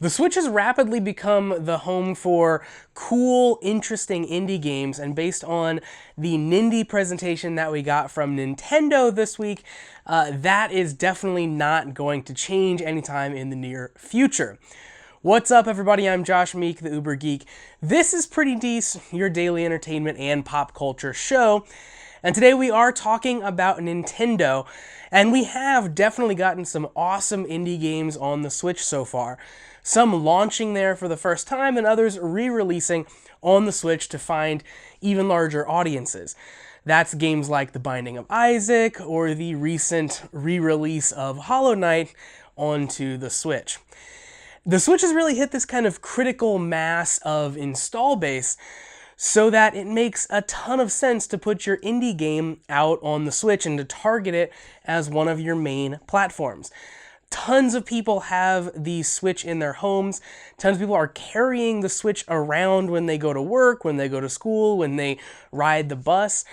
The Switch has rapidly become the home for cool, interesting indie games, and based on the Nindy presentation that we got from Nintendo this week, that is definitely not going to change anytime in the near future. What's up, everybody? I'm Josh Meek, the Uber Geek. This is Pretty Dece, your daily entertainment and pop culture show. And today we are talking about Nintendo, and we have definitely gotten some awesome indie games on the Switch so far. Some launching there for the first time, and others re-releasing on the Switch to find even larger audiences. That's games like The Binding of Isaac, or the recent re-release of Hollow Knight onto the Switch. The Switch has really hit this kind of critical mass of install base, so that it makes a ton of sense to put your indie game out on the Switch and to target it as one of your main platforms. Tons of people have the Switch in their homes. Tons of people are carrying the Switch around when they go to work, when they go to school, when they ride the bus.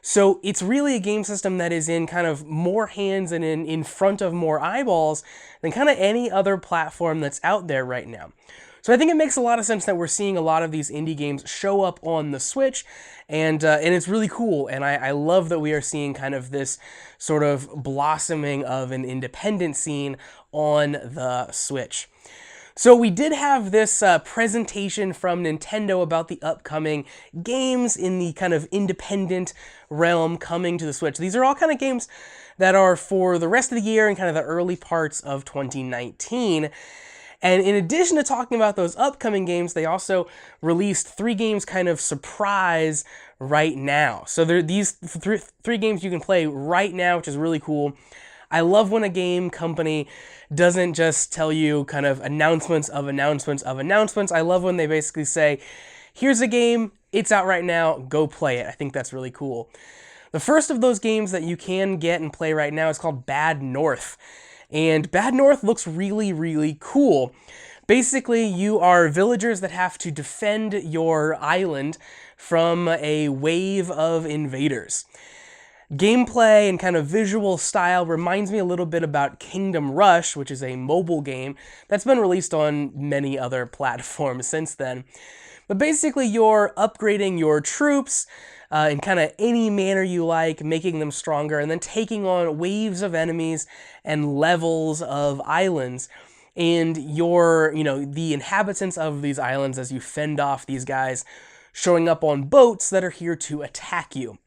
So it's really a game system that is in kind of more hands and in front of more eyeballs than kind of any other platform that's out there right now. So I think it makes a lot of sense that we're seeing a lot of these indie games show up on the Switch, and it's really cool, and I love that we are seeing kind of this sort of blossoming of an independent scene on the Switch. So we did have this presentation from Nintendo about the upcoming games in the kind of independent realm coming to the Switch. These are all kind of games that are for the rest of the year and kind of the early parts of 2019. And in addition to talking about those upcoming games, they also released 3 games kind of surprise right now. So there are these three games you can play right now, which is really cool. I love when a game company doesn't just tell you kind of announcements of announcements of announcements. I love when they basically say, here's a game, it's out right now, go play it. I think that's really cool. The first of those games that you can get and play right now is called Bad North. And Bad North looks really, really cool. Basically, you are villagers that have to defend your island from a wave of invaders. Gameplay and kind of visual style reminds me a little bit about Kingdom Rush, which is a mobile game that's been released on many other platforms since then. But basically, you're upgrading your troops in kind of any manner you like, making them stronger, and then taking on waves of enemies and levels of islands. And the inhabitants of these islands, as you fend off these guys, showing up on boats that are here to attack you.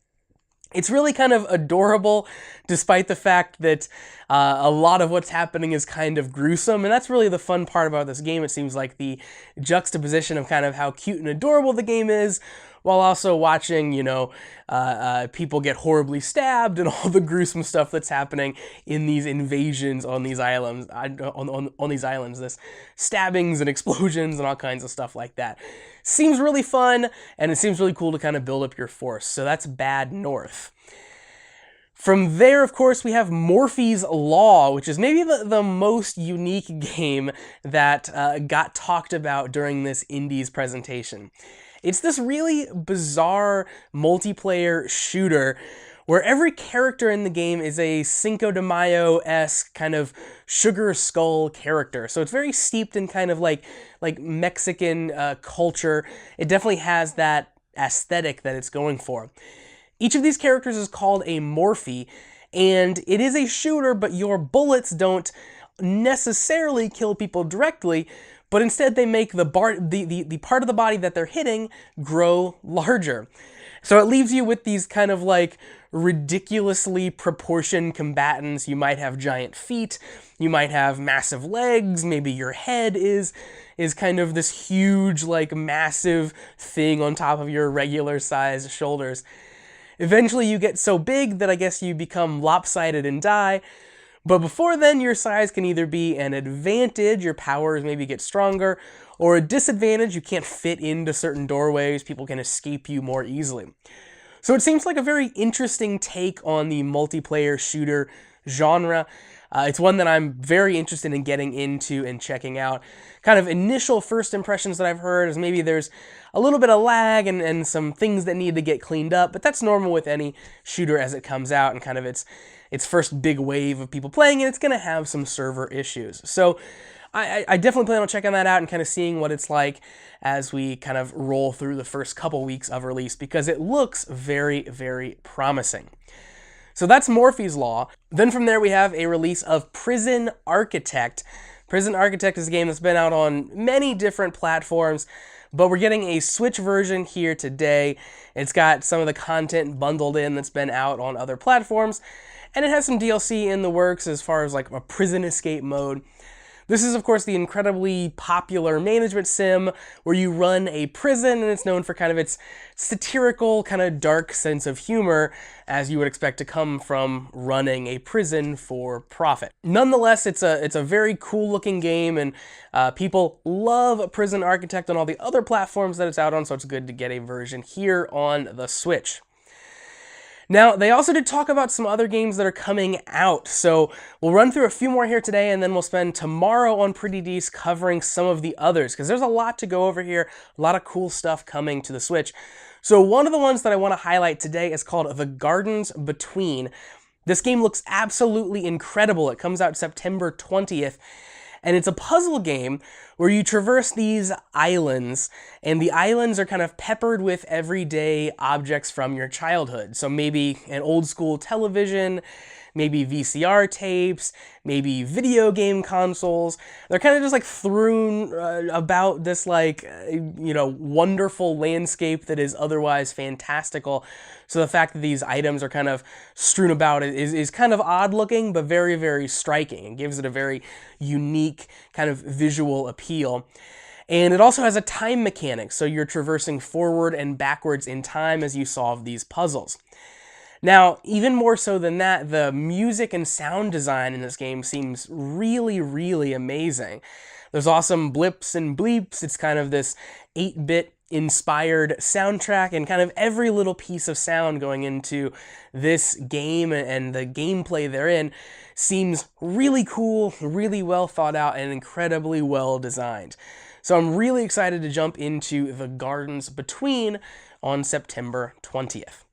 It's really kind of adorable, despite the fact that a lot of what's happening is kind of gruesome, and that's really the fun part about this game. It seems like the juxtaposition of kind of how cute and adorable the game is, while also watching, people get horribly stabbed and all the gruesome stuff that's happening in these invasions on these islands. On these islands, this stabbings and explosions and all kinds of stuff like that. Seems really fun, and it seems really cool to kind of build up your force. So that's Bad North. From there, of course, we have Morphy's Law, which is maybe the most unique game that got talked about during this Indies presentation. It's this really bizarre multiplayer shooter where every character in the game is a Cinco de Mayo-esque kind of sugar skull character. So it's very steeped in kind of like Mexican culture. It definitely has that aesthetic that it's going for. Each of these characters is called a Morphy, and it is a shooter, but your bullets don't necessarily kill people directly, but instead they make the part of the body that they're hitting grow larger. So it leaves you with these kind of like ridiculously proportioned combatants. You might have giant feet, you might have massive legs, maybe your head is kind of this huge, like massive thing on top of your regular sized shoulders. Eventually you get so big that I guess you become lopsided and die. But before then, your size can either be an advantage, your powers maybe get stronger, or a disadvantage, you can't fit into certain doorways, people can escape you more easily. So it seems like a very interesting take on the multiplayer shooter genre. It's one that I'm very interested in getting into and checking out. Kind of initial first impressions that I've heard is maybe there's a little bit of lag and some things that need to get cleaned up, but that's normal with any shooter as it comes out and kind of its first big wave of people playing it. It's going to have some server issues. So I definitely plan on checking that out and kind of seeing what it's like as we kind of roll through the first couple weeks of release, because it looks very, very promising. So that's Morphy's Law. Then from there we have a release of Prison Architect. Prison Architect is a game that's been out on many different platforms, but we're getting a Switch version here today. It's got some of the content bundled in that's been out on other platforms, and it has some DLC in the works as far as like a prison escape mode. This is, of course, the incredibly popular management sim where you run a prison, and it's known for kind of its satirical, kind of dark sense of humor, as you would expect to come from running a prison for profit. Nonetheless, it's a very cool-looking game, and people love Prison Architect on all the other platforms that it's out on, so it's good to get a version here on the Switch. Now, they also did talk about some other games that are coming out, so we'll run through a few more here today, and then we'll spend tomorrow on Pretty Dece covering some of the others, because there's a lot to go over here, a lot of cool stuff coming to the Switch. So one of the ones that I want to highlight today is called The Gardens Between. This game looks absolutely incredible. It comes out September 20th. And it's a puzzle game where you traverse these islands, and the islands are kind of peppered with everyday objects from your childhood. So maybe an old school television, maybe VCR tapes, maybe video game consoles. They're kind of just like strewn about this like, wonderful landscape that is otherwise fantastical. So the fact that these items are kind of strewn about is kind of odd looking, but very, very striking. It gives it a very unique kind of visual appeal. And it also has a time mechanic, so you're traversing forward and backwards in time as you solve these puzzles. Now, even more so than that, the music and sound design in this game seems really, really amazing. There's awesome blips and bleeps. It's kind of this 8-bit inspired soundtrack, and kind of every little piece of sound going into this game and the gameplay therein seems really cool, really well thought out, and incredibly well designed. So I'm really excited to jump into The Gardens Between on September 20th.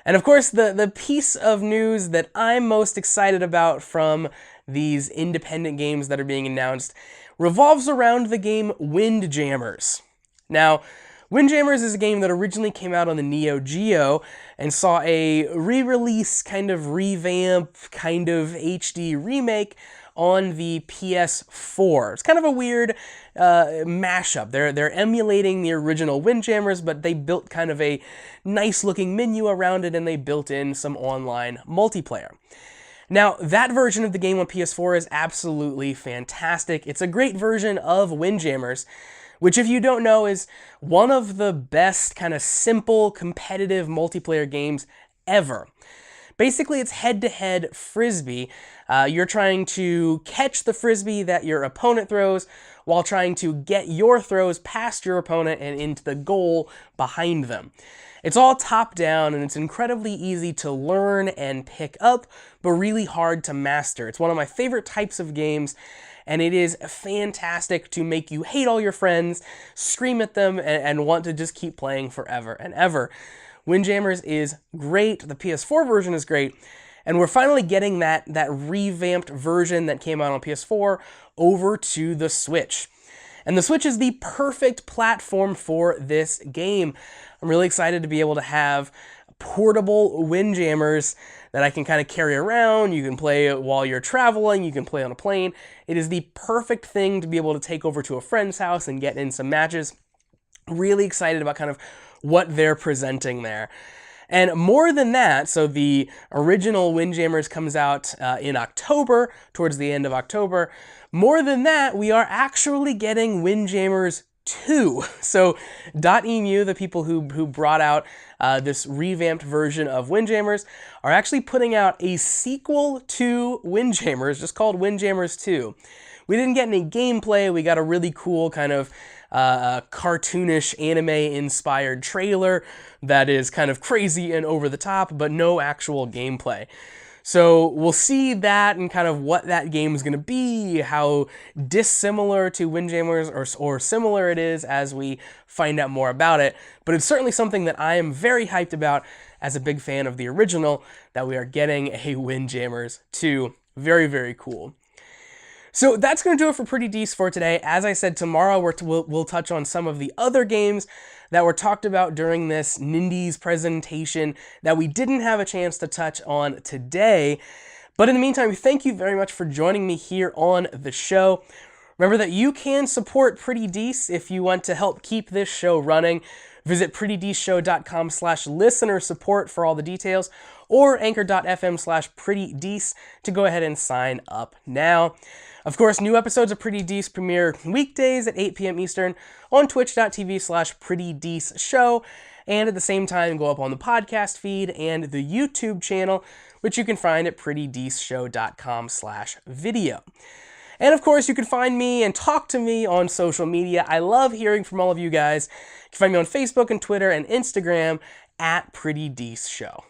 And of course, the piece of news that I'm most excited about from these independent games that are being announced revolves around the game Windjammers. Now, Windjammers is a game that originally came out on the Neo Geo and saw a re-release, kind of revamp, kind of HD remake on the PS4. It's kind of a weird mashup. They're emulating the original Windjammers, but they built kind of a nice looking menu around it, and they built in some online multiplayer. Now, that version of the game on PS4 is absolutely fantastic. It's a great version of Windjammers, which, if you don't know, is one of the best kind of simple competitive multiplayer games ever. Basically, it's head-to-head frisbee. You're trying to catch the frisbee that your opponent throws while trying to get your throws past your opponent and into the goal behind them. It's all top-down, and it's incredibly easy to learn and pick up, but really hard to master. It's one of my favorite types of games, and it is fantastic to make you hate all your friends, scream at them, and want to just keep playing forever and ever. Windjammers is great, the PS4 version is great, and we're finally getting that revamped version that came out on PS4 over to the Switch. And the Switch is the perfect platform for this game. I'm really excited to be able to have portable Windjammers that I can kind of carry around. You can play it while you're traveling, you can play on a plane. It is the perfect thing to be able to take over to a friend's house and get in some matches. Really excited about kind of what they're presenting there. And more than that, so the original Windjammers comes out in October, towards the end of October. More than that, we are actually getting Windjammers 2. So .emu, the people who brought out this revamped version of Windjammers, are actually putting out a sequel to Windjammers, just called Windjammers 2. We didn't get any gameplay, we got a really cool kind of cartoonish anime-inspired trailer that is kind of crazy and over the top, but no actual gameplay. So we'll see that and kind of what that game is going to be, how dissimilar to Windjammers or similar it is as we find out more about it. But it's certainly something that I am very hyped about as a big fan of the original, that we are getting a Windjammers 2. Very, very cool. So that's going to do it for Pretty Dece for today. As I said, tomorrow we'll touch on some of the other games that were talked about during this Nindies presentation that we didn't have a chance to touch on today. But in the meantime, thank you very much for joining me here on the show. Remember that you can support Pretty Dece if you want to help keep this show running. Visit prettydeceshow.com/listener support for all the details, or anchor.fm/prettydece to go ahead and sign up now. Of course, new episodes of Pretty Dece premiere weekdays at 8 p.m. Eastern on twitch.tv/prettydeceshow, and at the same time go up on the podcast feed and the YouTube channel, which you can find at prettydeceshow.com/video. And of course, you can find me and talk to me on social media. I love hearing from all of you guys. You can find me on Facebook and Twitter and Instagram at Pretty Dece Show.